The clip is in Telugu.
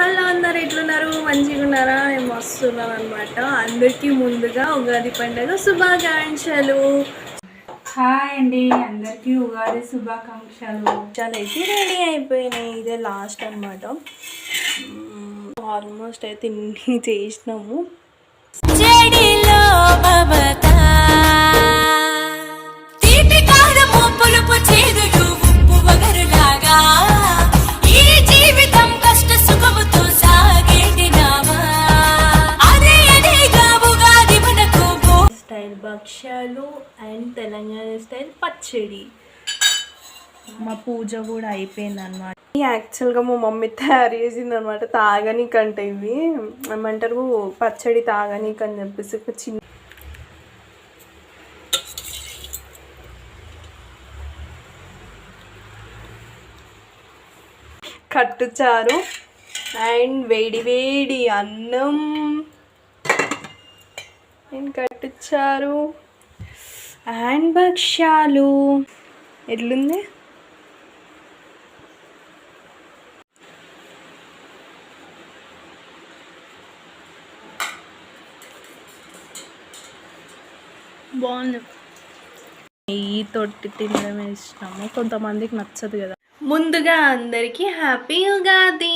హలో అందరు ఎట్లున్నారు? మంచిగా ఉన్నారా? నేను మస్తున్నాను అనమాట. అందరికీ ముందుగా ఉగాది పండుగ శుభాకాంక్షలు. హాయ్ అండి, అందరికీ ఉగాది శుభాకాంక్షలు. చాలా అయితే రెడీ అయిపోయినాయి. ఇదే లాస్ట్ అనమాట. ఆల్మోస్ట్ అయితే ఇన్ని చేసినాము. స్టైల్ భక్ష్యాలు అండ్ తెలంగాణ స్టైల్ పచ్చడి. మా పూజ కూడా అయిపోయింది అనమాట. యాక్చువల్గా మా మమ్మీ తయారు చేసింది అనమాట. తాగనీకంటే ఇవి ఏమంటారు, పచ్చడి తాగనీకి అని చెప్పేసి ఒక చిన్న కట్టుచారు అండ్ వేడి వేడి అన్నం అండ్ కట్టుచారు అండ్ భక్ష్యాలు. ఎట్లుంది? బాగుంది. నెయ్యి తోటి తినడం ఇష్టము, కొంతమందికి నచ్చదు కదా. ముందుగా అందరికీ హ్యాపీ ఉగాది.